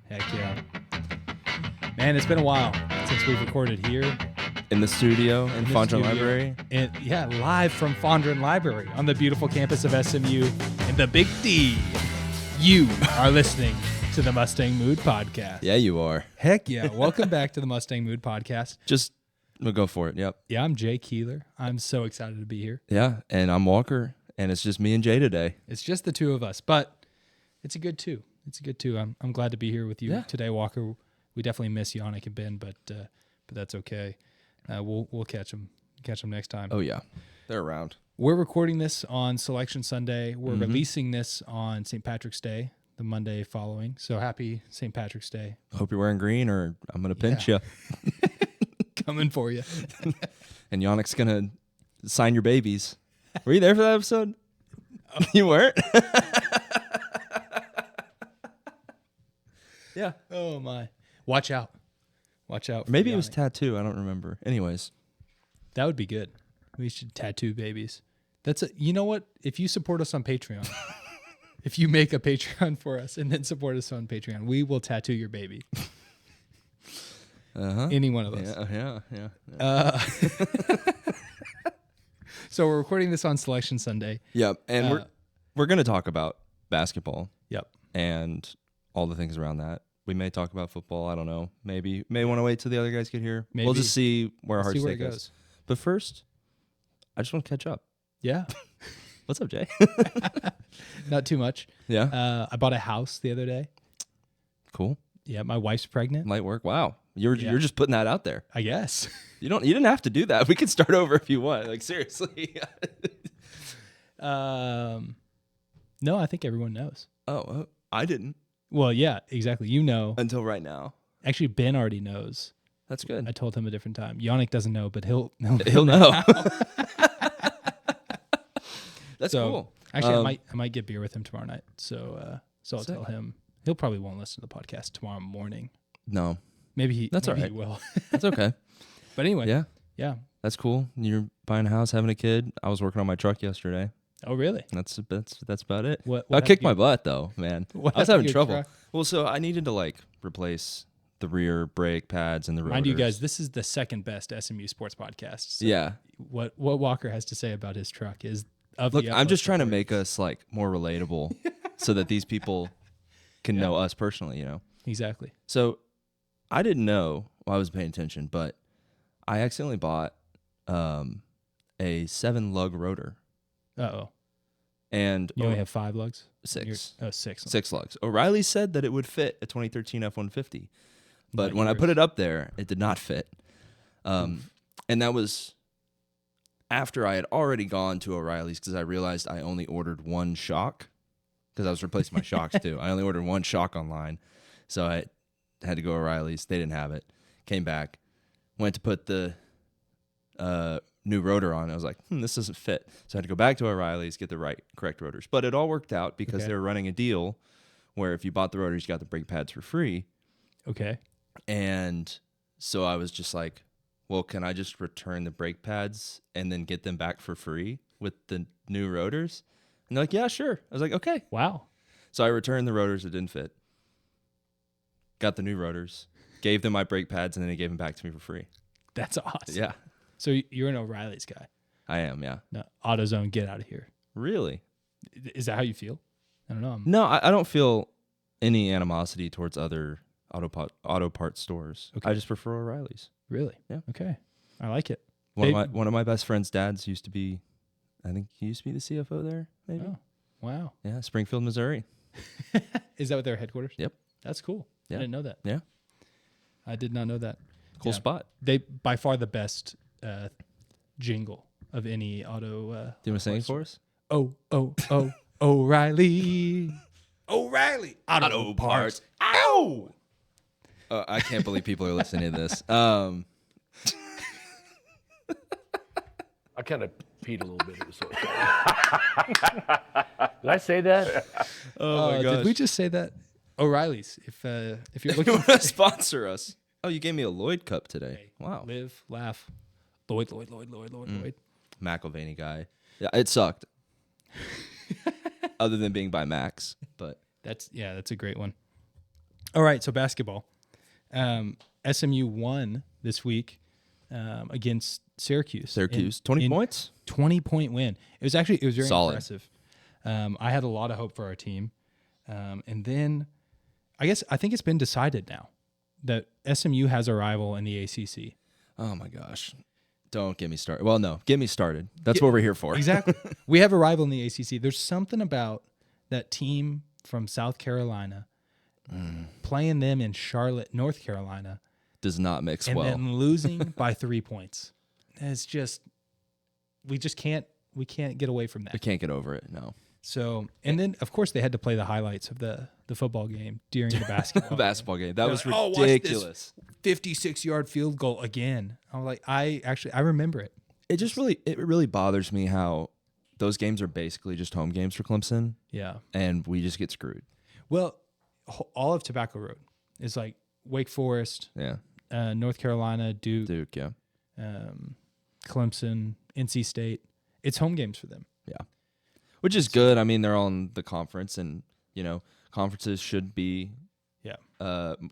Heck yeah. Man, it's been a while since we've recorded here. In the studio in Fondren Library. And yeah, live from Fondren Library on the beautiful campus of SMU in the Big D. You are listening to the Mustang Mood Podcast. Yeah, you are. Heck yeah. Welcome back to the Mustang Mood Podcast. We'll go for it. Yep. Yeah, I'm Jay Keeler. I'm so excited to be here. Yeah, and I'm Walker, and it's just me and Jay today. It's just the two of us, but it's a good two. I'm glad to be here with you today, Walker. We definitely miss Yannick and Ben, but that's okay. We'll catch them next time. Oh yeah, they're around. We're recording this on Selection Sunday. We're releasing this on St. Patrick's Day, the Monday following. So happy St. Patrick's Day. Hope you're wearing green, or I'm gonna pinch you. Coming for you. And Yannick's gonna sign your babies. Were you there for that episode? Oh. You weren't. Yeah. Oh my. Watch out. Maybe it was tattoo. I don't remember. Anyways, that would be good. We should tattoo babies. You know what? If you support us on Patreon, if you make a Patreon for us and then support us on Patreon, we will tattoo your baby. Any one of us. Yeah. So we're recording this on Selection Sunday. Yep, and we're going to talk about basketball. Yep, and all the things around that. We may talk about football. I don't know. May want to wait till the other guys get here. Maybe. We'll just see where our heart it goes. goes. But first, I just want to catch up. Yeah. What's up, Jay? Not too much. Yeah. I bought a house the other day. Cool. Yeah, my wife's pregnant. Light work. Wow. You're just putting that out there. I guess. You didn't have to do that. We can start over if you want. Like, seriously. No, I think everyone knows. Oh, I didn't. Well, yeah, exactly. You know. Until right now. Actually, Ben already knows. That's good. I told him a different time. Yannick doesn't know, but he'll know. That's cool. Actually, I might get beer with him tomorrow night. So I'll tell him. He'll probably won't listen to the podcast tomorrow morning. No. Maybe all right. He will. That's okay. But anyway. Yeah. That's cool. You're buying a house, having a kid. I was working on my truck yesterday. Oh, really? That's about it. What I kicked my butt though, man. I was having trouble. Well, so I needed to replace the rear brake pads and the rotors. Mind you guys, this is the second best SMU sports podcast. So yeah. What Walker has to say about his truck is I'm just trying to make us more relatable so that these people can know us personally, Exactly. So I didn't know while I was paying attention, but I accidentally bought a 7-lug rotor. Uh-oh. And you only have 5 lugs? 6. Oh, 6. 6 lugs. O'Reilly said that it would fit a 2013 F-150. But when I put it up there, it did not fit. And that was after I had already gone to O'Reilly's because I realized I only ordered one shock because I was replacing my shocks too. I only ordered one shock online. So I had to go to O'Reilly's. They didn't have it. Came back. Went to put the new rotor on. I was like, this doesn't fit. So I had to go back to O'Reilly's, get the correct rotors. But it all worked out because they were running a deal where if you bought the rotors, you got the brake pads for free. Okay. And so I was just like, well, can I just return the brake pads and then get them back for free with the new rotors? And they're like, yeah, sure. I was like, okay. Wow. So I returned the rotors that didn't fit. Got the new rotors. Gave them my brake pads, and then they gave them back to me for free. That's awesome. Yeah. So you're an O'Reilly's guy. I am, yeah. No, AutoZone, get out of here. Really? Is that how you feel? I don't know. No, I don't feel any animosity towards other auto parts stores. Okay. I just prefer O'Reilly's. Really? Yeah. Okay. I like it. One of my best friend's dads used to be, I think he used to be the CFO there, maybe. Oh, wow. Yeah, Springfield, Missouri. Is that what their headquarters? Yep. That's cool. Yeah. I didn't know that. Yeah. I did not know that. Cool spot. They by far the best jingle of any auto. Do you want to sing it for us? Oh, O'Reilly. O'Reilly. Auto parts. Ow! I can't believe people are listening to this. I kind of peed a little bit. Did I say that? Oh my gosh. Did we just say that? O'Reilly's. If you're you looking want to sponsor us. Oh, you gave me a Lloyd cup today. Wow. Live, laugh. Lloyd. McIlvaney guy. Yeah, it sucked. Other than being by Max, but that's a great one. All right, so basketball. SMU won this week against Syracuse. Syracuse, 20 points? 20-point win. It was very Solid. impressive. I had a lot of hope for our team. And then I think it's been decided now that SMU has a rival in the ACC. Oh, my gosh. Don't get me started. Well, no, get me started. That's what we're here for. Exactly. We have a rival in the ACC. There's something about that team from South Carolina playing them in Charlotte, North Carolina. Does not mix and well. then losing by 3 points. It's just, we can't get away from that. We can't get over it, no. So, and then, of course, they had to play the highlights of the football game during the basketball game. That was like, ridiculous. 56-yard field goal again. I was like, I remember it. It really bothers me how those games are basically just home games for Clemson. Yeah. And we just get screwed. Well, all of Tobacco Road is like Wake Forest, North Carolina, Duke, Clemson, NC State. It's home games for them. Yeah. Which is good. I mean, they're on the conference, and, conferences should be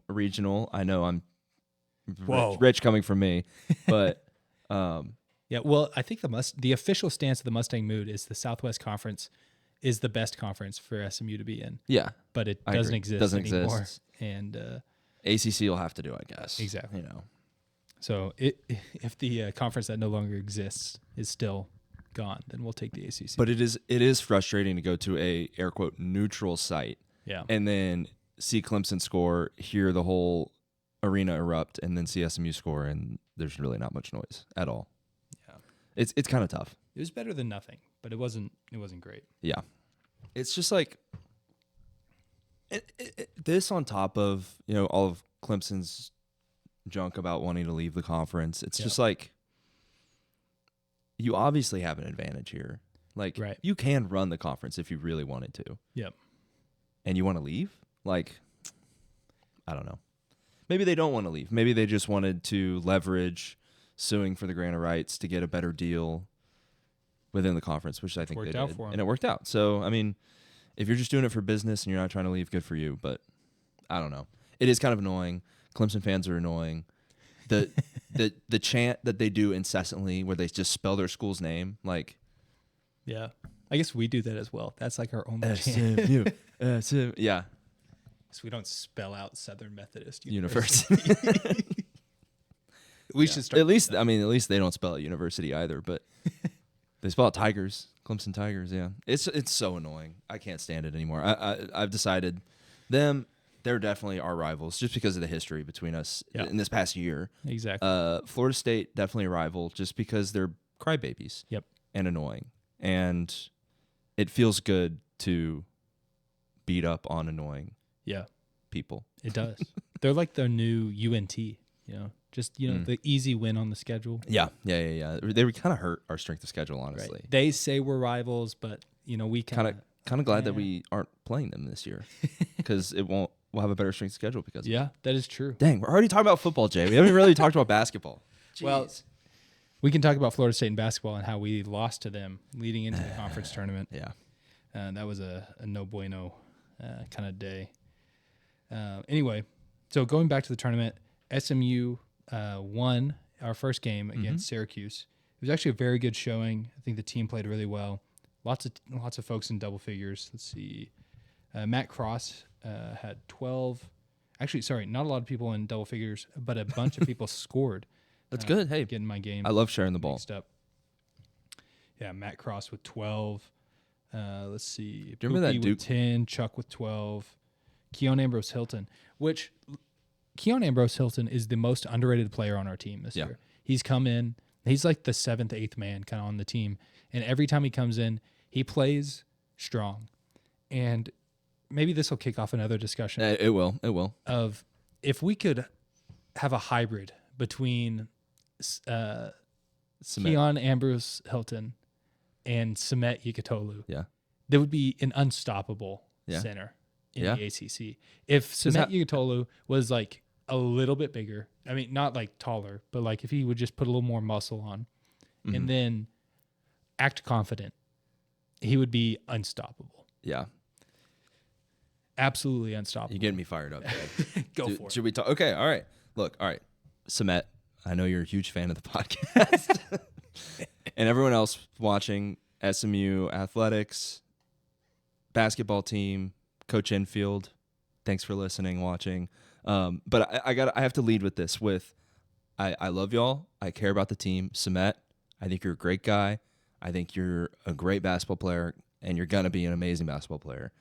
regional. I know I'm rich coming from me, but yeah, well, I think the official stance of the Mustang Mood is the Southwest Conference is the best conference for SMU to be in. Yeah. But it doesn't exist anymore. Exist. And ACC will have to do, I guess. Exactly. So if the conference that no longer exists is still gone, then we'll take the ACC. But it is frustrating to go to a air quote neutral site, and then see Clemson score, hear the whole arena erupt, and then see SMU score, and there's really not much noise at all. Yeah, it's kind of tough. It was better than nothing, but it wasn't great. Yeah, it's just like this on top of all of Clemson's junk about wanting to leave the conference. It's just like, you obviously have an advantage here. Like, you can run the conference if you really wanted to. Yep. And you want to leave? Like, I don't know. Maybe they don't want to leave. Maybe they just wanted to leverage suing for the grant of rights to get a better deal within the conference, which I think they did. And it worked out. So, I mean, if you're just doing it for business and you're not trying to leave, good for you. But I don't know. It is kind of annoying. Clemson fans are annoying. The chant that they do incessantly where they just spell their school's name, like, yeah, I guess we do that as well. That's like our only SMU, SMU, yeah. So we don't spell out Southern Methodist University. We should start. At least they don't spell it university either, but they spell it Tigers, Clemson Tigers. Yeah, it's so annoying. I can't stand it anymore. I've decided they're definitely our rivals just because of the history between us in this past year. Exactly. Florida State, definitely a rival just because they're crybabies. Yep. And annoying. And it feels good to beat up on annoying people. It does. They're like the new UNT, just, the easy win on the schedule. Yeah. They kind of hurt our strength of schedule, honestly. Right. They say we're rivals, but, we kind of glad that we aren't playing them this year because we'll have a better strength schedule because of it. That is true. Dang, we're already talking about football, Jay. We haven't really talked about basketball. Jeez. Well, we can talk about Florida State and basketball and how we lost to them leading into the conference tournament. Yeah. That was a no bueno kind of day. Anyway, so going back to the tournament, SMU won our first game against Syracuse. It was actually a very good showing. I think the team played really well. Lots of folks in double figures. Let's see. Matt Cross had 12. Actually, sorry, not a lot of people in double figures, but a bunch of people scored. That's good. Hey, getting my game. I love sharing the ball. Mixed up. Yeah, Matt Cross with 12. Let's see. Do you remember that Duke? With 10. Chuck with 12. Keon Ambrose Hilton, which Keon Ambrose Hilton is the most underrated player on our team this year. He's come in. He's like the 7th, 8th man kind of on the team. And every time he comes in, he plays strong. And maybe this will kick off another discussion. It will. Of if we could have a hybrid between Keon Ambrose Hilton and Samet Yikatolu, there would be an unstoppable center in the ACC. If Samet Yikatolu was like a little bit bigger, I mean, not like taller, but like if he would just put a little more muscle on and then act confident, he would be unstoppable. Yeah. absolutely unstoppable. You're getting me fired up. Go for it. Should we talk? Okay, all right. Look, all right. Samet, I know you're a huge fan of the podcast. And everyone else watching, SMU athletics, basketball team, Coach Enfield, thanks for listening, watching. But I have to lead with this. I love y'all. I care about the team. Samet, I think you're a great guy. I think you're a great basketball player, and you're gonna be an amazing basketball player.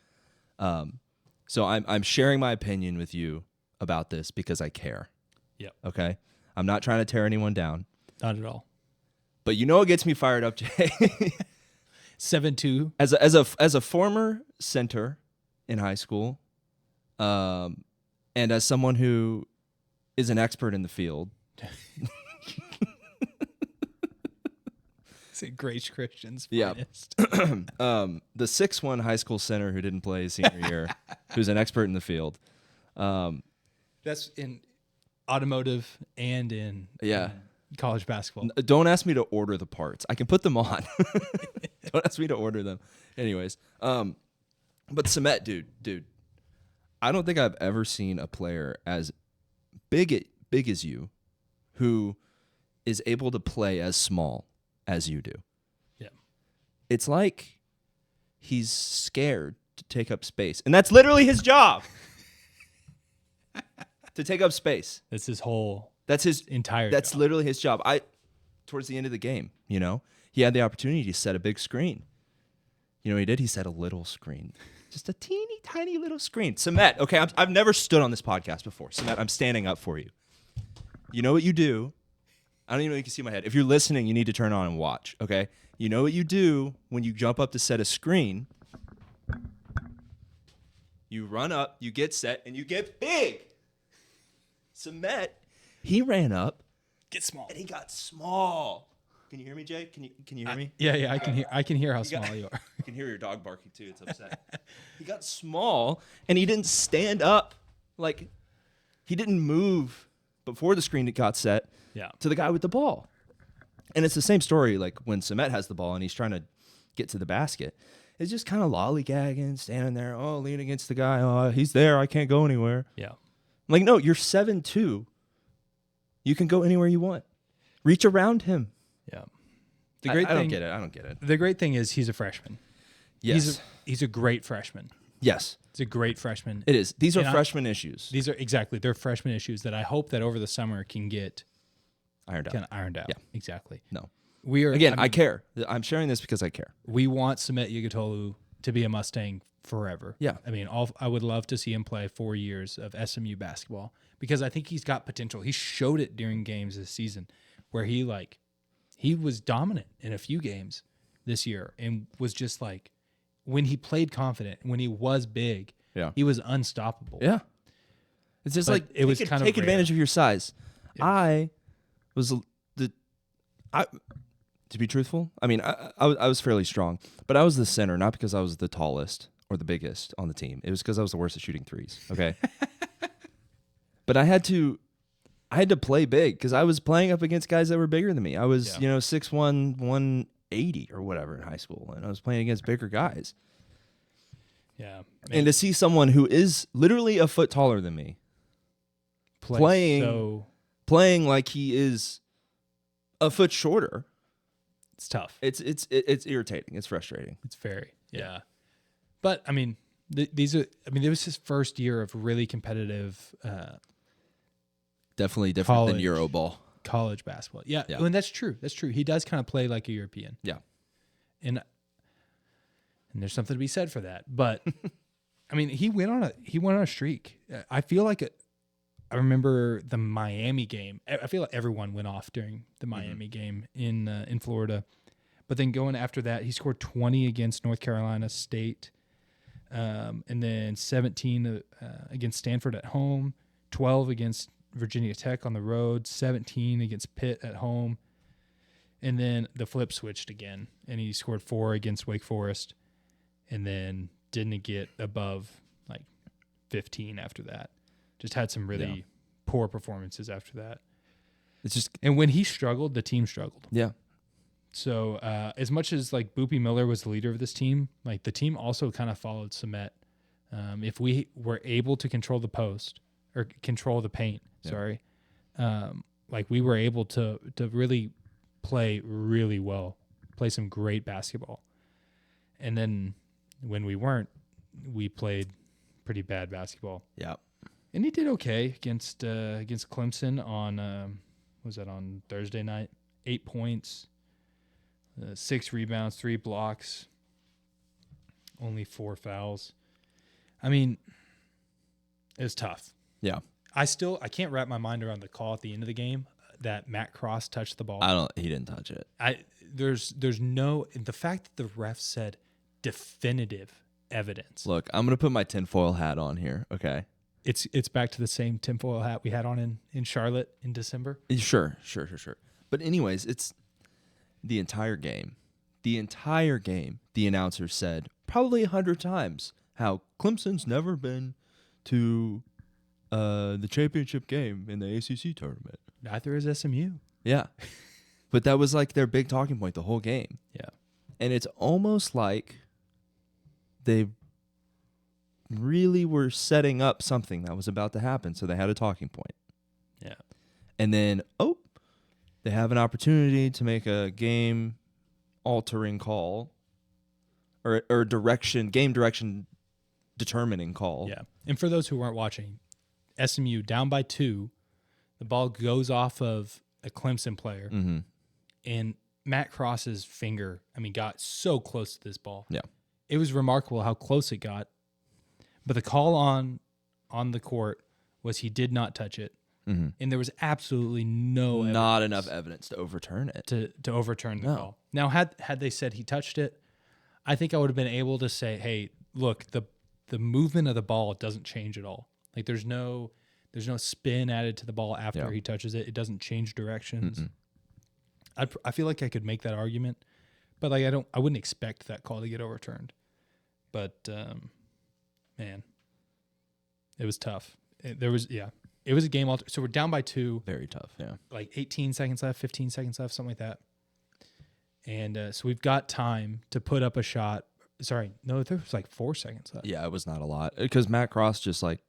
So I'm sharing my opinion with you about this because I care. Yep. Okay. I'm not trying to tear anyone down. Not at all. But you know what gets me fired up, Jay? 7-2. As a former center in high school, and as someone who is an expert in the field. St. Grace Christian's Yeah. finest. The 6'1" high school center who didn't play his senior year, who's an expert in the field. That's in automotive and in college basketball. Don't ask me to order the parts. I can put them on. Don't ask me to order them. Anyways, but Samet, dude, I don't think I've ever seen a player as big as you who is able to play as small as you do. Yeah. It's like he's scared to take up space. And that's literally his job. To take up space. That's his whole That's his entire That's job. literally his job. Towards the end of the game, he had the opportunity to set a big screen. You know what he did? He set a little screen. Just a teeny tiny little screen. Samet, okay, I've never stood on this podcast before. Samet, I'm standing up for you. You know what you do? I don't even know if you can see my head. If you're listening, you need to turn on and watch, okay? You know what you do when you jump up to set a screen? You run up, you get set, and you get big. Samet, he ran up. Get small. And he got small. Can you hear me, Jay? Can you hear me? Yeah, I can hear how small you are. I can hear your dog barking too. It's upset. He got small, and he didn't stand up. Like, he didn't move before the screen got set to the guy with the ball. And it's the same story like when Samet has the ball and he's trying to get to the basket. It's just kind of lollygagging, standing there, leaning against the guy. Oh, he's there. I can't go anywhere. Yeah. I'm like, no, you're 7'2". You can go anywhere you want. Reach around him. Yeah. I don't get it. The great thing is he's a freshman. Yes. He's a great freshman. Yes. He's a great freshman. It is. These are freshman issues. They're freshman issues that I hope that over the summer can get ironed out. Yeah. Exactly. No. I care. I'm sharing this because I care. We want Samet Yigitolu to be a Mustang forever. Yeah. I mean, I would love to see him play 4 years of SMU basketball because I think he's got potential. He showed it during games this season where he was dominant in a few games this year and was just like, when he played confident, when he was big, he was unstoppable. Yeah. It's just But it was kind of take rare. advantage of your size. Yeah. To be truthful, I mean, I was fairly strong, but I was the center, not because I was the tallest or the biggest on the team. It was because I was the worst at shooting threes. Okay. But I had to play big because I was playing up against guys that were bigger than me. I was, 6'1", 180 or whatever in high school, and I was playing against bigger guys. Yeah. And to see someone who is literally a foot taller than me playing like he is a foot shorter, it's tough. It's irritating. It's frustrating. It's very, yeah. But I mean, it was his first year of really competitive, Definitely different than Euro ball. College basketball. Yeah. And that's true. That's true. He does kind of play like a European. Yeah. And there's something to be said for that. But I mean, he went on a streak. I feel like I remember the Miami game. I feel like everyone went off during the Miami game in Florida. But then going after that, he scored 20 against North Carolina State, and then 17 against Stanford at home, 12 against Virginia Tech on the road, 17 against Pitt at home, and then the flip switched again, and he scored 4 against Wake Forest, and then didn't get above like 15 after that. Just had some really poor performances after that. And when he struggled, the team struggled. Yeah. So as much as like Boopy Miller was the leader of this team, like the team also kind of followed Samet If we were able to control the post or control the paint, like we were able to really play really well, play some great basketball. And then when we weren't, we played pretty bad basketball. Yeah. And he did okay against Clemson on was that on Thursday night? 8 points, 6 rebounds, 3 blocks, only 4 fouls. I mean, it was tough. Yeah. I can't wrap my mind around the call at the end of the game that Matt Cross touched the ball. He didn't touch it. There's no, the fact that the ref said definitive evidence. Look, I'm going to put my tinfoil hat on here, okay? It's back to the same tinfoil hat we had on in Charlotte in December. Sure. But anyways, it's the entire game. The entire game, the announcer said probably 100 times how Clemson's never been to the championship game in the ACC tournament. Neither is SMU. Yeah. But that was like their big talking point the whole game. Yeah. And it's almost like they really were setting up something that was about to happen, so they had a talking point. Yeah. And then, they have an opportunity to make a game-altering call or game direction determining call. Yeah. And for those who weren't watching, SMU down by 2, the ball goes off of a Clemson player, and Matt Cross's finger, got so close to this ball. Yeah. It was remarkable how close it got. But the call on the court was he did not touch it. And there was absolutely not enough evidence to overturn it. To overturn the call. Now, had they said he touched it, I think I would have been able to say, hey, look, the movement of the ball doesn't change at all. Like there's no spin added to the ball after he touches it. It doesn't change directions. I feel like I could make that argument, but like I wouldn't expect that call to get overturned. But man, it was tough. It was a game alter. So we're down by 2. Very tough, yeah. Like 18 seconds left, 15 seconds left, something like that. And so we've got time to put up a shot. Sorry, no, there was like 4 seconds left. Yeah, it was not a lot because Matt Cross just like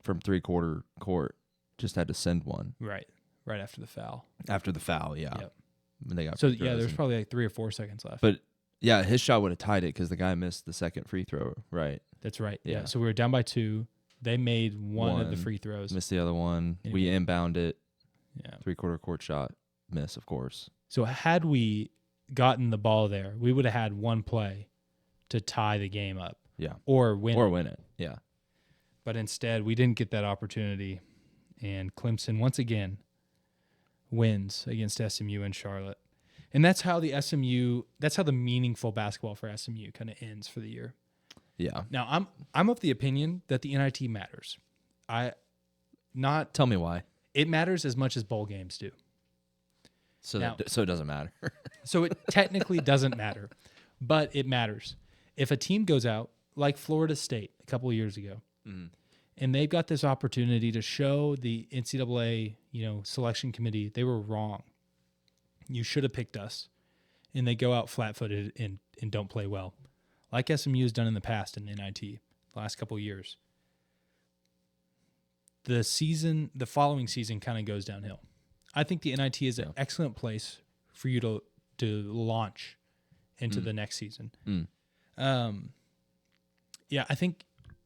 from 3/4 court just had to send one. Right after the foul. After the foul, yeah. Yep. And they got so yeah, there's probably like 3 or 4 seconds left. But yeah, his shot would have tied it because the guy missed the second free throw, right? That's right. Yeah. Yeah. So we were down by 2. They made one of the free throws. Missed the other one. Anyway. We inbound it. Yeah. 3/4 court shot. Miss, of course. So had we gotten the ball there, we would have had one play to tie the game up. Yeah. Or win. Or win it. Yeah. But instead, we didn't get that opportunity. And Clemson, once again, wins against SMU in Charlotte. And that's how the meaningful basketball for SMU kind of ends for the year. Yeah. Now, I'm of the opinion that the NIT matters. Tell me why. It matters as much as bowl games do. So Now- so it doesn't matter. So it technically doesn't matter, but it matters. If a team goes out, like Florida State a couple of years ago, and they've got this opportunity to show the NCAA, selection committee, they were wrong. You should have picked us. And they go out flat-footed and don't play well, like SMU has done in the past in NIT the last couple of years. The following season kind of goes downhill. I think the NIT is an excellent place for you to launch into the next season. I think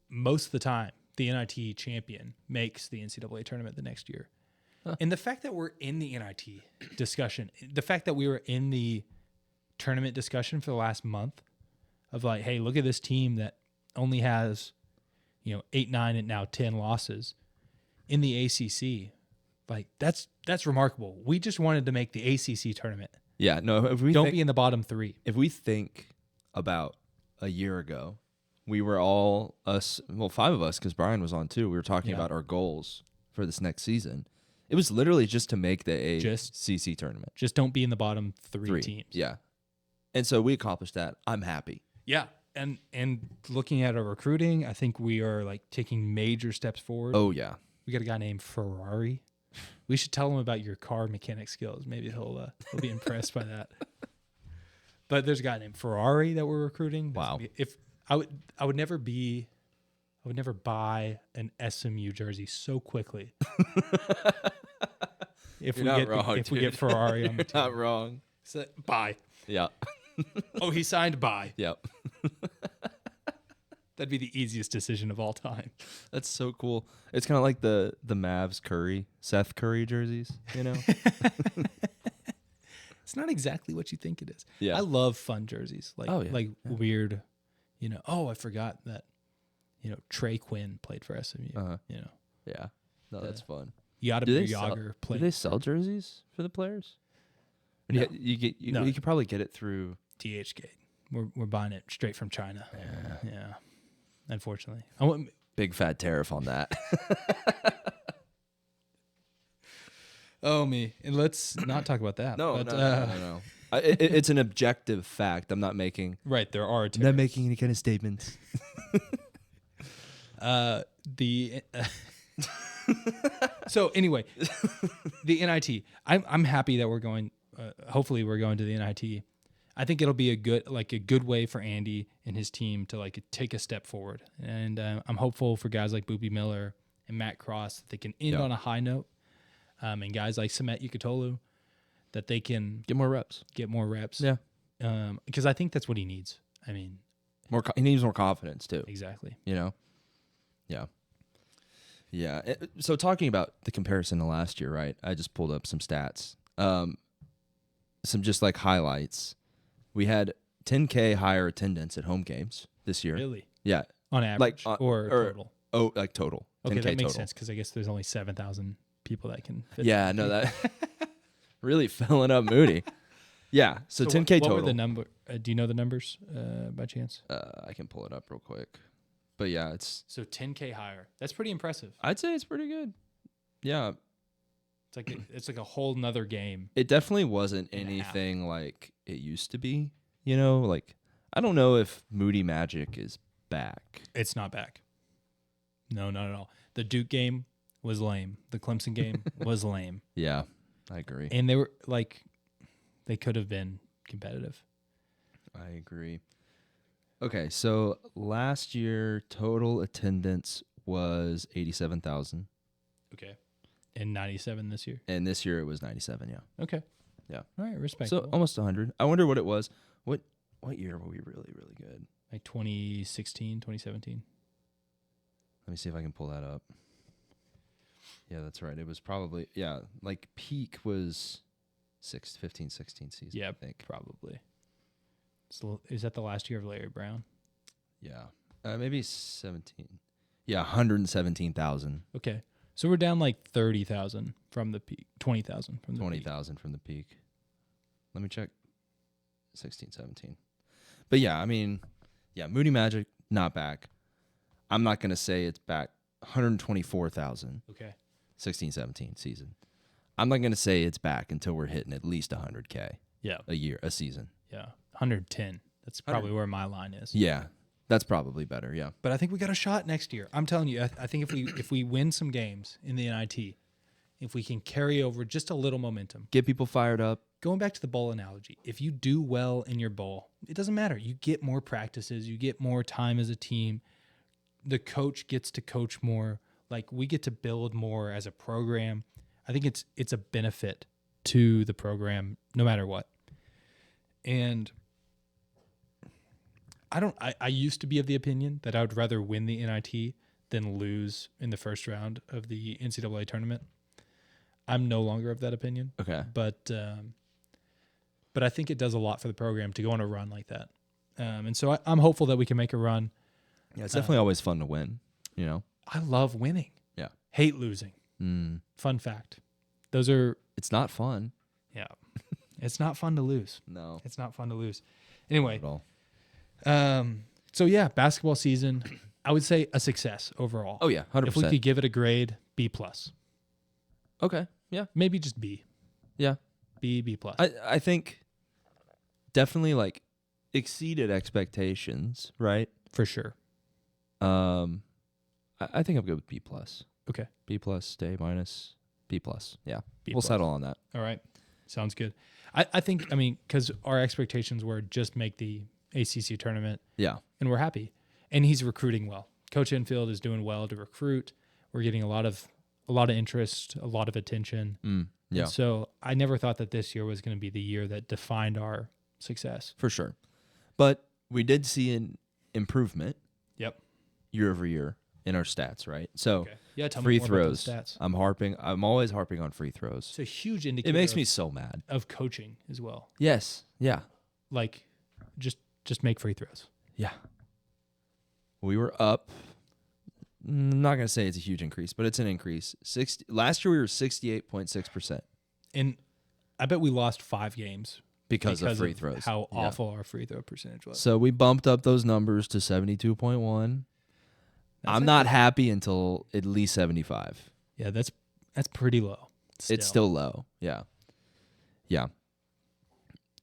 most of the time the NIT champion makes the NCAA tournament the next year. And the fact that we're in the NIT discussion, the fact that we were in the tournament discussion for the last month of like, hey, look at this team that only has, 8, 9, and now 10 losses in the ACC. Like that's remarkable. We just wanted to make the ACC tournament. Yeah, no, if we Don't be in the bottom 3. If we think about a year ago, we were all 5 of us, because Brian was on too. We were talking about our goals for this next season. It was literally just to make the ACC tournament. Just don't be in the bottom 3 teams. Yeah. And so we accomplished that. I'm happy. Yeah. And looking at our recruiting, I think we are like taking major steps forward. Oh, yeah. We got a guy named Ferrari. We should tell him about your car mechanic skills. Maybe he'll be impressed by that. But there's a guy named Ferrari that we're recruiting. Wow. If I would never be I would never buy an SMU jersey so quickly. If we get Ferrari on the team. Not wrong. So, buy. Yeah. Oh, he signed buy. Yep. That'd be the easiest decision of all time. That's so cool. It's kind of like the Mavs Seth Curry jerseys, you know? It's not exactly what you think it is. Yeah. I love fun jerseys. Like weird, I forgot that, Trey Quinn played for SMU. Yeah. No, that's fun. Yager Do played. they sell jerseys for the players? No. You could probably get it through THK. We're buying it straight from China. Yeah. Unfortunately. big fat tariff on that. Oh, me. And let's not talk about that. No. It's an objective fact. I'm not making. Right, there are I'm not making any kind of statements. So anyway, the NIT. I'm happy that we're going. Hopefully, we're going to the NIT. I think it'll be a good way for Andy and his team to take a step forward. And I'm hopeful for guys like Boopy Miller and Matt Cross that they can end on a high note. And guys like Samet Yukatolu, that they can Get more reps. Yeah. Because I think that's what he needs. I mean, He needs more confidence too. exactly. Yeah. So talking about the comparison to last year, right? I just pulled up some stats. Some just like highlights. We had 10K higher attendance at home games this year. Really? Yeah. On average or total? Oh, like total. Okay, 10K that makes total. sense because I guess there's only 7,000 people that can fit. Yeah, no, that really filling up Moody. Yeah, so 10K what total. Were the number? Do you know the numbers by chance? I can pull it up real quick. But yeah, it's So 10K higher. That's pretty impressive. I'd say it's pretty good. Yeah, It's like a whole nother game. it definitely wasn't And a half. anything like it used to be. Like I don't know if Moody Magic is back. It's not back. No, not at all. The Duke game was lame. The Clemson game was lame. Yeah, I agree. And they were they could have been competitive. I agree. Okay, so last year total attendance was 87,000, Okay. And 97 this year. and this year it was 97. Yeah, Okay. Yeah. All right. Respect. so almost 100. I wonder what it was. What year were we really really good? Like 2016, 2017. Let me see if I can pull that up. Yeah, that's right. It was probably like peak was 15, 16 season. Yeah, I think. probably. So is that the last year of Larry Brown? Yeah, maybe 17. Yeah, 117,000. Okay. So we're down like 30,000 from the peak, 20,000 from the peak. 20,000 from the peak. Let me check. 16, 17. But yeah, I mean, Moody Magic not back. I'm not going to say it's back. 124,000. Okay. 16, 17 season. I'm not going to say it's back until we're hitting at least 100K Yeah. a season. Yeah. 110. That's probably where my line is. Yeah, that's probably better. Yeah. But I think we got a shot next year. I'm telling you, I think if we win some games in the NIT, if we can carry over just a little momentum. Get people fired up. Going back to the bowl analogy, if you do well in your bowl, it doesn't matter. You get more practices, you get more time as a team. The coach gets to coach more. Like we get to build more as a program. I think it's a benefit to the program no matter what. And I used to be of the opinion that I would rather win the NIT than lose in the first round of the NCAA tournament. I'm no longer of that opinion. Okay. But I think it does a lot for the program to go on a run like that. And so I'm hopeful that we can make a run. Yeah, it's definitely always fun to win, I love winning. Yeah. Hate losing. Fun fact. Those are, It's not fun. yeah. It's not fun to lose. No. It's not fun to lose. Anyway, At all. so yeah, basketball season, I would say a success overall. Oh yeah, 100%. If we could give it a grade, B+. Okay. Yeah. Maybe just B. Yeah. B+. I think definitely like exceeded expectations, right? For sure. I think I'm good with B+. Okay. B+, stay minus, B+. Yeah. B+. We'll settle on that. All right. Sounds good. I think, because our expectations were just make the ACC tournament, Yeah. and we're happy. And he's recruiting well. Coach Enfield is doing well to recruit. We're getting a lot of interest, a lot of attention. Yeah, And so I never thought that this year was going to be the year that defined our success. for sure. But we did see an improvement. Yep. Year over year in our stats, right? So Okay. Yeah, tell free me more throws. about those stats. I'm always harping on free throws. It's a huge indicator. It makes me so mad. of coaching as well. Yes. Yeah. Like, just make free throws. Yeah. We were up. I'm not gonna say it's a huge increase, but it's an increase. Last year we were 68.6% And I bet we lost 5 games because of free throws. How Yeah. awful our free throw percentage was. So we bumped up those numbers to 72.1. I'm not happy until at least 75. Yeah, that's pretty low. It's still low. Yeah. Yeah.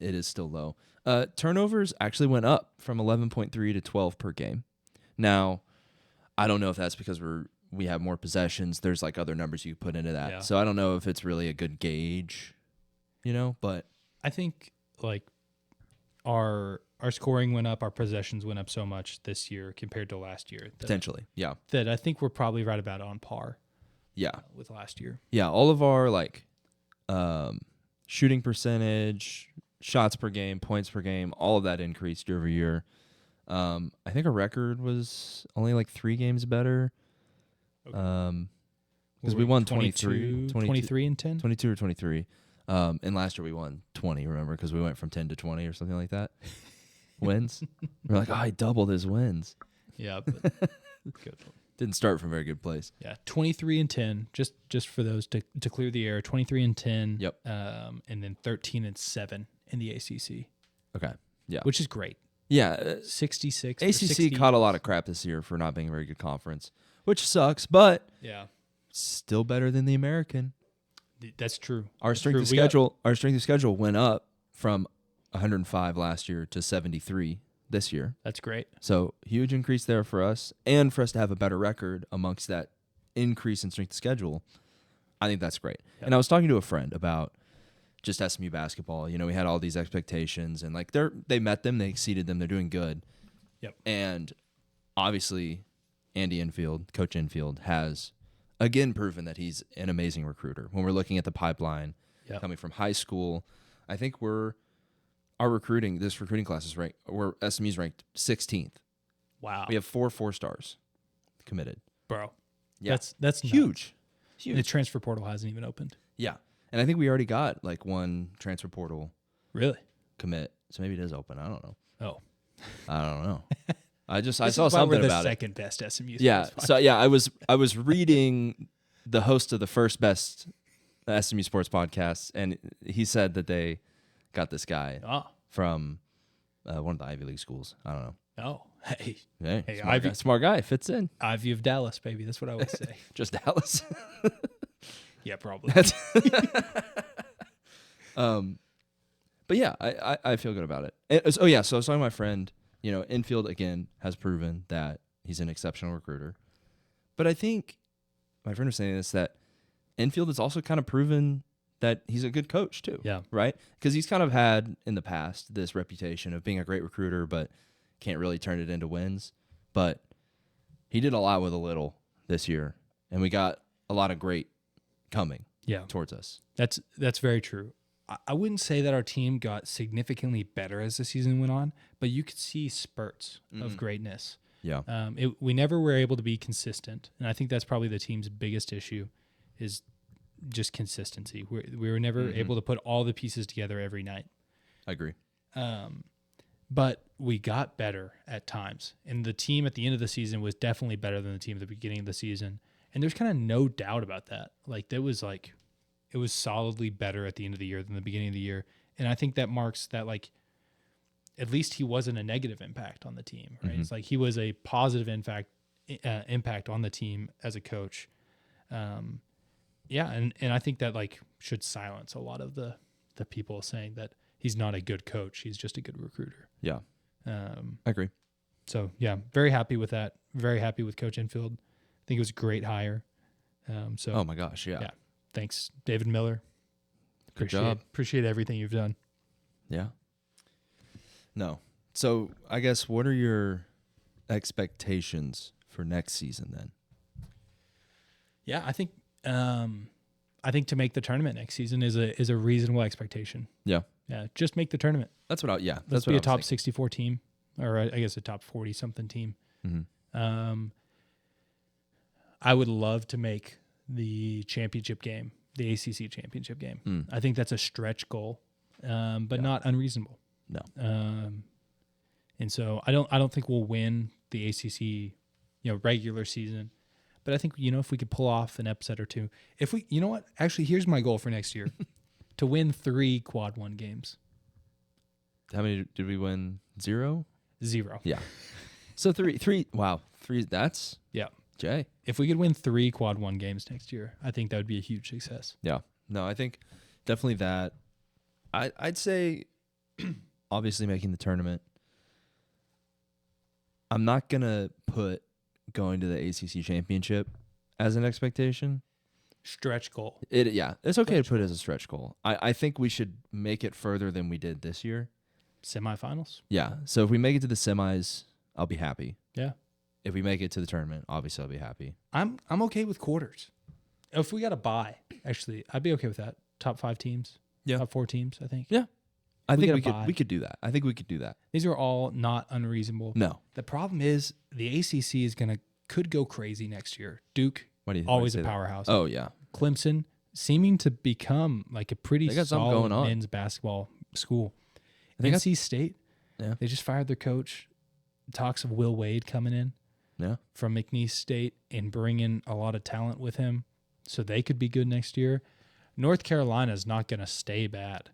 It is still low. Turnovers actually went up from 11.3 to 12 per game. Now, I don't know if that's because we have more possessions. There's like other numbers you put into that. Yeah. So I don't know if it's really a good gauge, but I think like our scoring went up, our possessions went up so much this year compared to last year potentially. Yeah. that I think we're probably right about on par Yeah. with last year. Yeah. All of our shooting percentage, shots per game, points per game, all of that increased year over year. I think our record was only like 3 games better. Because we won 23 and 10. 22 or 23. And last year we won 20, remember? Because we went from 10 to 20 or something like that. Wins. We're like, he doubled his wins. Yeah, but good. Didn't start from a very good place. Yeah, 23 and 10, just for those to clear the air. 23 and 10. Yep. And then 13 and 7 in the ACC. Okay. Yeah. Which is great. Yeah. 66. or ACC 60. caught a lot of crap this year for not being a very good conference, which sucks, but Yeah, still better than the American. that's true. Our strength of schedule went up from 105 last year to 73 this year. That's great. So huge increase there for us, and for us to have a better record amongst that increase in strength of schedule. I think that's great. Yep. And I was talking to a friend about just SMU basketball. We had all these expectations, and like they met them, they exceeded them, they're doing good. Yep. And obviously, Coach Enfield, has again proven that he's an amazing recruiter. When we're looking at the pipeline coming from high school, I think this recruiting class is ranked, SMU's ranked 16th. Wow. We have 4 4-stars committed. Bro. Yeah. That's huge. The transfer portal hasn't even opened. Yeah. And I think we already got like one transfer portal Really? commit. So maybe it is open. I don't know. Oh. I don't know. I This saw is why something we're about the it. second best SMU. Yeah. sports So yeah, I was reading the host of the first best SMU sports podcast, and he said that they got this guy podcast. from one of the Ivy League schools. I don't know. Oh. Hey. Hey, Ivy. smart guy fits in. Ivy of Dallas, baby. That's what I would say. Just Dallas. Yeah, probably. But yeah, I feel good about it. So I was talking to my friend. Enfield again has proven that he's an exceptional recruiter. But I think my friend was saying this, that Enfield has also kind of proven that he's a good coach too. Yeah. Right? Because he's kind of had in the past this reputation of being a great recruiter, but can't really turn it into wins. But he did a lot with a little this year, and we got a lot of great coming towards us. That's very true. I wouldn't say that our team got significantly better as the season went on, but you could see spurts of greatness. Yeah. We never were able to be consistent, and I think that's probably the team's biggest issue is just consistency. We were never able to put all the pieces together every night. I agree. But we got better at times, and the team at the end of the season was definitely better than the team at the beginning of the season, and there's kind of no doubt about that. It was solidly better at the end of the year than the beginning of the year. And I think that marks that, at least he wasn't a negative impact on the team, right? It's like he was a positive impact on the team as a coach. And I think that should silence a lot of the people saying that he's not a good coach. He's just a good recruiter. Yeah. I agree. So yeah, very happy with that. Very happy with Coach Enfield. I think it was a great hire. Oh my gosh. Yeah. Thanks, David Miller. Good job. Appreciate everything you've done. Yeah. No. So I guess what are your expectations for next season then? Yeah, I think to make the tournament next season is a reasonable expectation. Yeah. Yeah, just make the tournament. That's what Let's that's be what a top 64 team, or I guess a top 40 something team. Mm-hmm. I would love to make the championship game, the ACC championship game. I think that's a stretch goal, but not unreasonable. No. And so I don't think we'll win the ACC, regular season, but I think if we could pull off an upset or two, if we, actually, here's my goal for next year, to win 3 quad 1 games. How many did we win? 0? 0. Yeah. So 3. Wow. 3. That's Jay. If we could win 3 quad 1 games next year, I think that would be a huge success. Yeah. No, I think definitely that. I'd say obviously making the tournament. I'm not going to put going to the ACC championship as an expectation. Stretch goal. It's okay to put it as a stretch goal. I think we should make it further than we did this year. Semifinals? Yeah. So if we make it to the semis, I'll be happy. Yeah. If we make it to the tournament, obviously I'll be happy. I'm okay with quarters. If we got a bye, actually, I'd be okay with that. Top 5 teams. Yeah. Top 4 teams, I think. Yeah. I think get a we could do that. I think we could do that. These are all not unreasonable. No. The problem is the ACC could go crazy next year. Duke, Why do you always a say that? powerhouse. Oh yeah. Clemson, seeming to become like a pretty They got something solid going on. men's basketball school. They got- NC State, they just fired their coach. Talks of Will Wade coming in from McNeese State and bringing a lot of talent with him, so they could be good next year. North Carolina's not going to stay bad.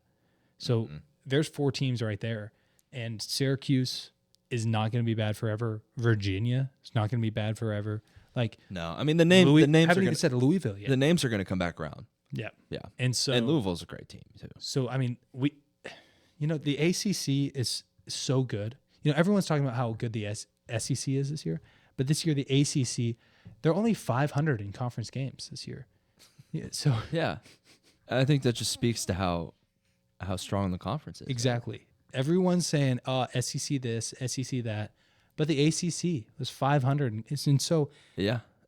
So there's 4 teams right there, and Syracuse is not going to be bad forever. Virginia is not going to be bad forever. Like, no, I mean the names haven't are even said Louisville yet. the names are going to come back around. Yeah. And so Louisville's a great team too. So I mean, the ACC is so good. Everyone's talking about how good the SEC is this year, but this year the ACC, they're only 500 in conference games this year. Yeah, so I think that just speaks to how strong the conference is. Exactly. Everyone's saying, SEC this, SEC that, but the ACC was 500, and so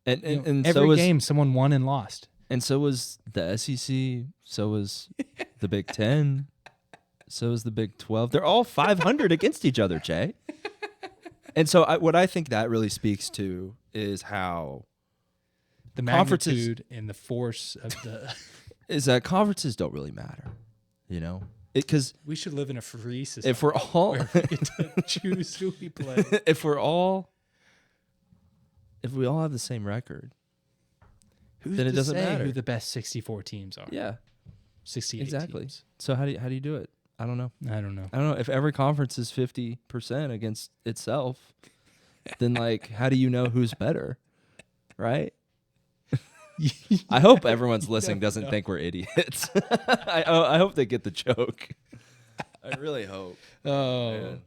and every so was, game someone won and lost. And so was the SEC. So was the Big 10. So is the Big 12. They're all 500 against each other, Jay. And so what I think that really speaks to is how the magnitude and the force of the is that conferences don't really matter, because we should live in a free society. If we're all where we get to choose who we play. if we all have the same record, then it doesn't matter who the best 64 teams are. Yeah, 68 exactly. teams. So how do you do it? I don't know. I don't know. If every conference is 50% against itself, then how do you know who's better, right? I hope everyone's listening doesn't think we're idiots. I hope they get the joke. I really hope. Oh,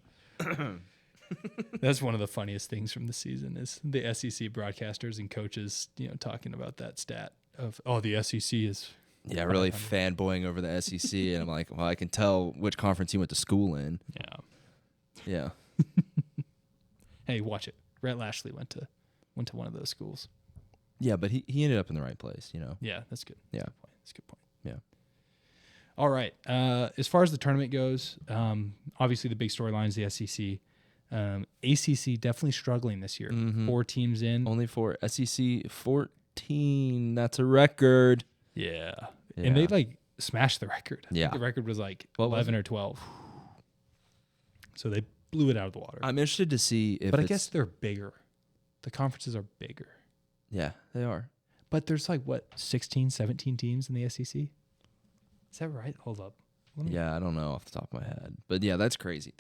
that's one of the funniest things from the season is the SEC broadcasters and coaches, talking about that stat of the SEC is. Yeah, really fanboying over the SEC, and I'm like, well, I can tell which conference he went to school in. Yeah. Hey, watch it. Rhett Lashley went to one of those schools. Yeah, but he ended up in the right place, Yeah, that's good. Yeah, that's a good point. Yeah. All right. As far as the tournament goes, obviously the big storyline is the SEC. ACC definitely struggling this year. 4 teams in. Only 4. SEC 14. That's a record. Yeah. And they smashed the record. Yeah. The record was 11 or 12. So they blew it out of the water. I'm interested to see if But I guess they're bigger. The conferences are bigger. Yeah, they are. But there's 16, 17 teams in the SEC? Is that right? Hold up. Yeah, I don't know off the top of my head. But yeah, that's crazy.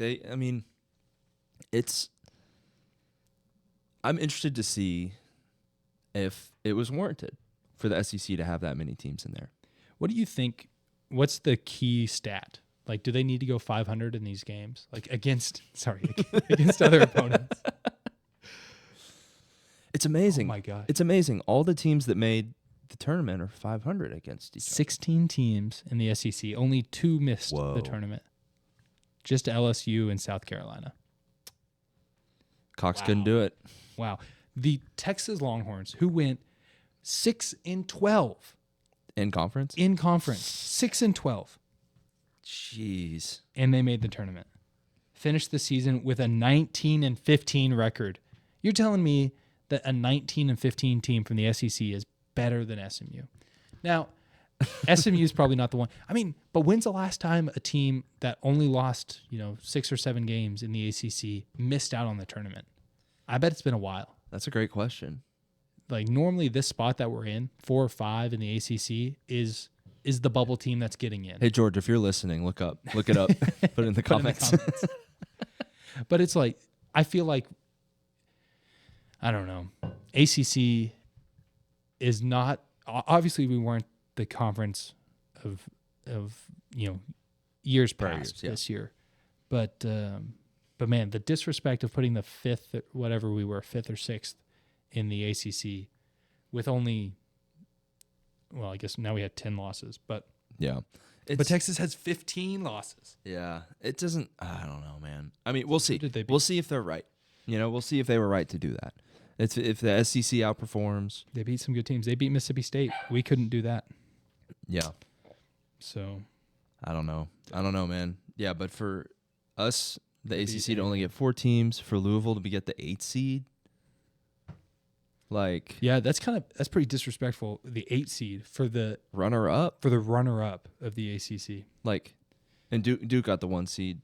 I'm interested to see if it was warranted for the SEC to have that many teams in there. What do you think? What's the key stat? Do they need to go 500 in these games? Against other opponents? It's amazing. Oh my God. It's amazing. All the teams that made the tournament are 500 against each other. 16 teams in the SEC. Only 2 missed the tournament. Just LSU and South Carolina. Cox couldn't do it. Wow. The Texas Longhorns, who went 6-12 In conference? in conference, 6-12, Jeez. and they made the tournament. Finished the season with a 19-15 record. You're telling me that a 19-15 team from the SEC is better than SMU? Now, SMU is probably not the one. I mean, but when's the last time a team that only lost, 6 or 7 games in the ACC missed out on the tournament? I bet it's been a while. That's a great question. Like normally this spot that we're in, 4 or 5 in the ACC is the bubble team that's getting in. Hey, George, if you're listening, look it up. Put it in the Put it in the comments. comments. But it's like, I feel like, I don't know. ACC is not, obviously we weren't the conference of years Prior past years, yeah. this year. But man, the disrespect of putting the 5th, whatever we were, 5th or 6th in the ACC with only, well, I guess now we had 10 losses, but Yeah. but Texas has 15 losses. Yeah. It doesn't, I don't know, man. I mean, we'll see. did they beat? We'll see if they're right. We'll see if they were right to do that. If the SEC outperforms. They beat some good teams. They beat Mississippi State. We couldn't do that. Yeah. So I don't know, man. Yeah, but for us, the Maybe ACC to only get 4 teams, for Louisville to get the 8th seed, like yeah, that's pretty disrespectful. The 8 seed for the runner-up, runner up of the ACC. like, and Duke got the 1 seed,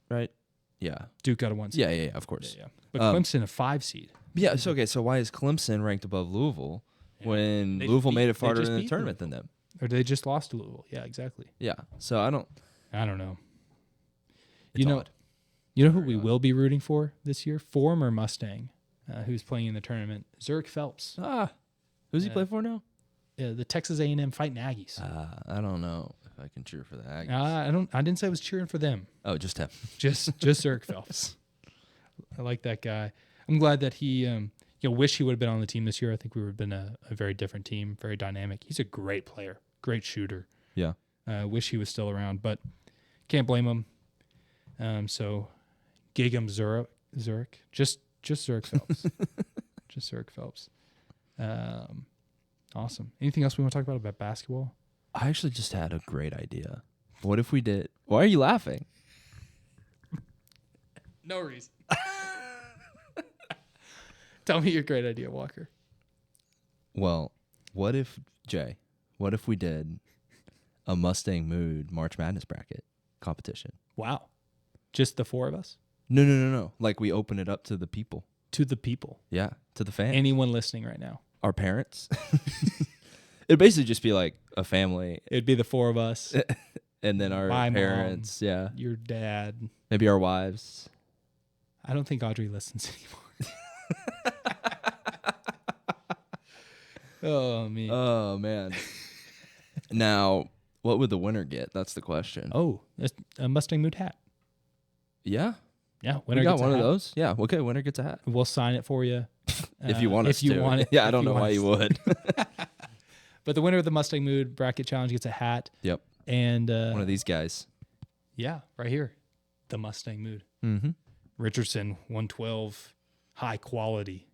right? Yeah. Duke got a 1 seed. Yeah, of course. Yeah. But Clemson a 5 seed. Yeah, so okay, so why is Clemson ranked above Louisville when They Louisville beat- made it they farther just in the beat tournament than them? Or they just lost to Louisville. Yeah, exactly. Yeah, so I don't. I don't know. It's odd. You know who we will be rooting for this year? Former Mustang, who's playing in the tournament. Zurich Phelps. Who's he Yeah. play for now? The Texas A&M Fighting Aggies. I don't know if I can cheer for the Aggies. I didn't say I was cheering for them. Oh, just him. Just Zurich Phelps. I like that guy. I'm glad that he wish he would have been on the team this year. I think we would have been a very different team, very dynamic. He's a great player, great shooter. Yeah. Wish he was still around, but can't blame him. So Gig'em Zurich. Just Zurich Phelps. Just Zurich Phelps. Awesome. Anything else we want to talk about basketball? I actually just had a great idea. What if we did? Why are you laughing? No reason. Tell me your great idea, Walker. Well, what if we did a Mustang Mood March Madness bracket competition? Wow. Just the 4 of us? No. Like we open it up to the people. To the people. Yeah, to the fans. Anyone listening right now. Our parents. It'd basically just be like a family, It'd be the 4 of us. and then our My parents. mom. Yeah, Your dad. maybe our wives. I don't think Audrey listens anymore. Oh, me. Oh man. Now, what would the winner get? That's the question. Oh, that's a Mustang Mood hat. Yeah, Yeah, we winner got gets a one of hat. those. Yeah, okay, winner gets a hat. We'll sign it for you. If you want us if you to. want it. Yeah, I if don't know want why us you to. would. But the winner of the Mustang Mood Bracket Challenge gets a hat. Yep, And one of these guys. yeah, right here. The Mustang Mood. Mm-hmm. Richardson 112 high quality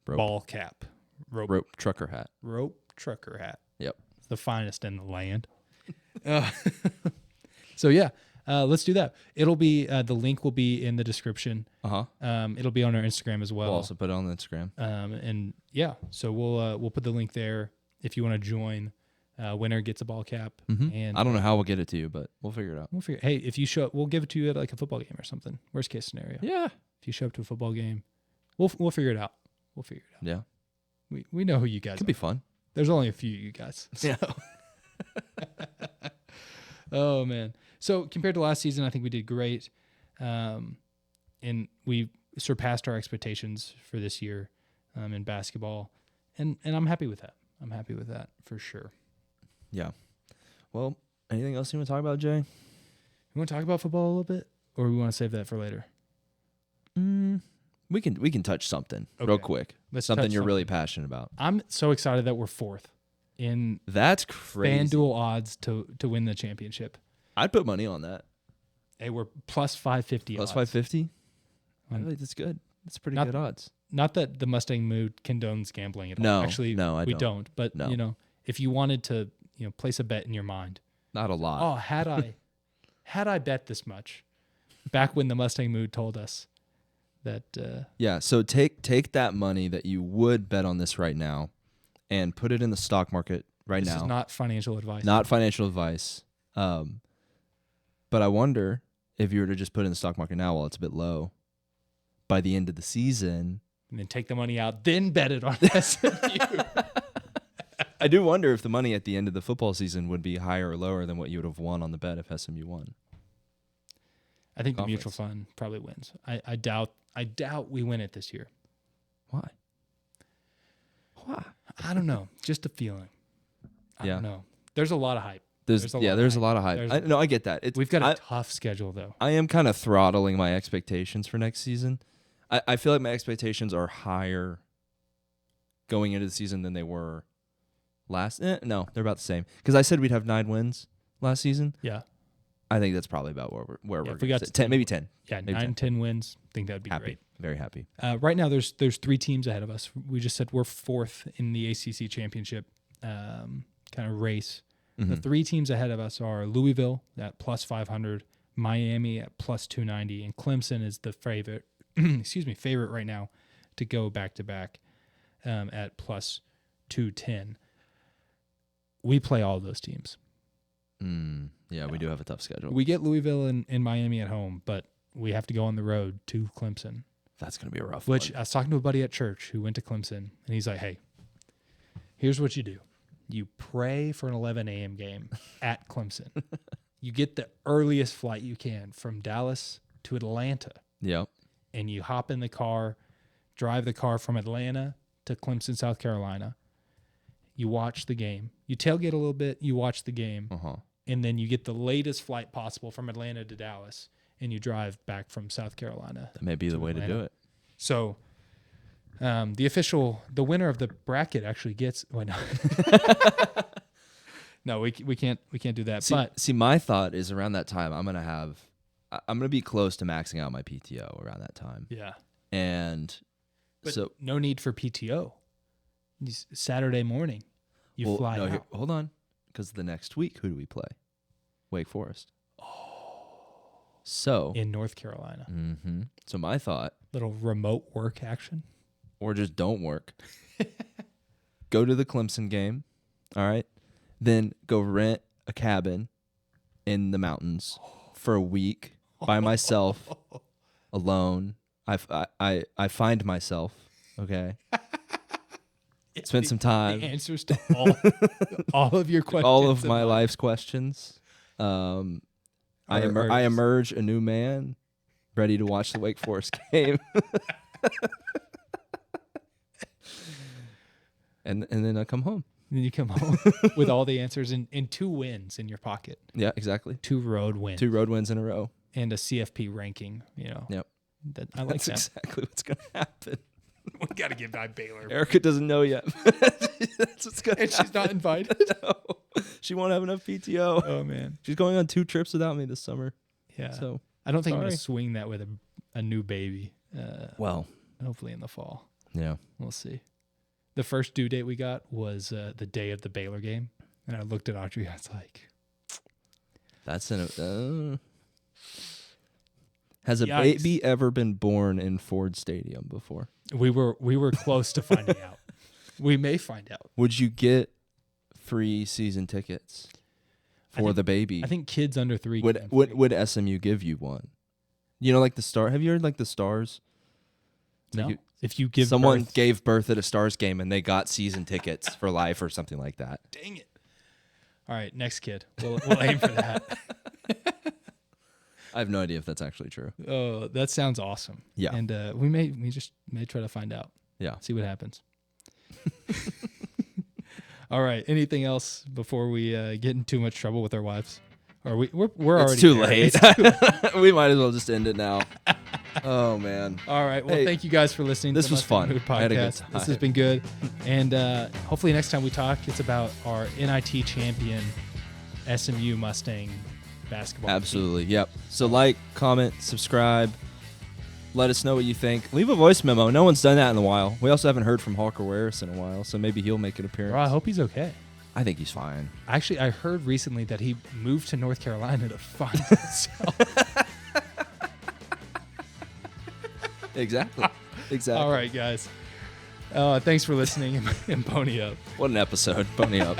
Rope. ball cap. Rope trucker hat. Rope trucker hat. Yep. It's the finest in the land. So yeah, let's do that. It'll be the link will be in the description. It'll be on our Instagram as well. We'll also put it on Instagram. And yeah, so we'll put the link there if you want to join. Winner gets a ball cap, and I don't know how we'll get it to you, but we'll figure it out. we'll figure. Hey, if you show up, we'll give it to you at like a football game or something. Worst case scenario. Yeah. If you show up to a football game, we'll figure it out. We'll figure it out. Yeah. We know who you guys Could are. be fun. There's only a few you guys. Yeah. Oh man. So compared to last season, I think we did great. And we surpassed our expectations for this year in basketball. And I'm happy with that. I'm happy with that for sure. Yeah. Well, anything else you want to talk about, Jay? You want to talk about football a little bit, or we want to save that for later? We can touch something real Okay. quick. Let's Something touch you're really passionate about. I'm so excited that we're 4th in That's crazy. FanDuel odds to win the championship. I'd put money on that. Hey, we're plus 550 Plus odds. 550. Um, Really, that's good. That's pretty not- good odds. not that the Mustang mood condones gambling at all. No, Actually, no, we don't. But No. you know, if you wanted to, place a bet in your mind, Not a lot. oh, had I bet this much, back when the Mustang mood told us that. Yeah. So take that money that you would bet on this right now, and put it in the stock market right This now. is not financial advice. Not financial advice. But I wonder if you were to just put it in the stock market now while it's a bit low, by the end of the season. And then take the money out, then bet it on SMU. I do wonder if the money at the end of the football season would be higher or lower than what you would have won on the bet if SMU won. I think the mutual fund probably wins. I doubt we win it this year. Why? I don't know. Just a feeling. I Yeah. don't know. There's a lot of hype. There's a lot of hype. I get that. We've got a tough schedule, though. I am kind of throttling my expectations for next season. I feel like my expectations are higher going into the season than they were last. No, they're about the same. Because I said we'd have 9 wins last season. Yeah. I think that's probably about where we're if we got 10, maybe 10. Yeah, maybe 9, 10 wins. I think that would be Happy. great. Very happy. Right now, there's 3 teams ahead of us. We just said we're 4th in the ACC championship kind of race. Mm-hmm. The 3 teams ahead of us are Louisville at plus 500, Miami at plus 290, and Clemson is the favorite. Favorite right now to go back to back at plus 210. We play all those teams. Yeah, we do have a tough schedule. We get Louisville and Miami at home, but we have to go on the road to Clemson. That's going to be a rough Which one. I was talking to a buddy at church who went to Clemson, and he's like, hey, here's what you do. You pray for an 11 a.m. game at Clemson. You get the earliest flight you can from Dallas to Atlanta. Yep. And you hop in the car, drive the car from Atlanta to Clemson, South Carolina. You watch the game. You tailgate a little bit. You watch the game. And then you get the latest flight possible from Atlanta to Dallas, and you drive back from South Carolina. That may be the way Atlanta. to do it. So the winner of the bracket actually gets. Well, no, we can't do that. See, my thought is around that time I'm gonna be close to maxing out my PTO around that time. Yeah, but so no need for PTO. Saturday morning, you fly out. Hold on, because the next week, who do we play? Wake Forest. So in North Carolina. Mm-hmm. So my thought, little remote work action, or just don't work. Go to the Clemson game, all right. Then go rent a cabin in the mountains for a week by myself, alone. I find myself, okay. Spend some time. The answers to all of your questions. All of my life's questions. I emerge a new man, ready to watch the Wake Forest game. and then I come home. And then you come home with all the answers and 2 wins in your pocket. Yeah, exactly. 2 road wins. 2 road wins in a row. And a CFP ranking, Yep. I like That's that. exactly what's going to happen. We got to give that Baylor. Erica doesn't know yet. That's what's going to happen. And she's not invited. No. She won't have enough PTO. Oh, man. She's going on 2 trips without me this summer. Yeah. So I don't think I'm sorry. going to swing that with a new baby. Well, hopefully in the fall. Yeah. We'll see. The first due date we got was the day of the Baylor game. And I looked at Audrey. I was like, that's has a Yikes. baby ever been born in Ford Stadium before? we were close to finding out. We may find out. Would you get free season tickets for the baby? I think kids under 3 would SMU give you one? You know, like the Star. Have you heard like the Stars? No. Like If you give someone birth, gave birth at a Stars game and they got season tickets for life or something like that. dang it. All right, next kid. We'll aim for that. I have no idea if that's actually true. Oh, that sounds awesome. Yeah. And we just may try to find out. Yeah. See what happens. All right. Anything else before we get in too much trouble with our wives? Or we're already It's too there. late. It's too late. We might as well just end it now. Oh man. All right. Well, Hey, thank you guys for listening. this to the was Mustang fun. Mood I had a good Podcast. This has time. been good. And hopefully next time we talk, it's about our NIT champion SMU Mustang basketball. team. Absolutely. Yep. So like, comment, subscribe. Let us know what you think. Leave a voice memo. No one's done that in a while. We also haven't heard from Hawker Waris in a while, so maybe he'll make an appearance. Well, I hope he's okay. I think he's fine. Actually, I heard recently that he moved to North Carolina to find himself. Exactly. All right, guys. Thanks for listening and pony up. What an episode. Pony up.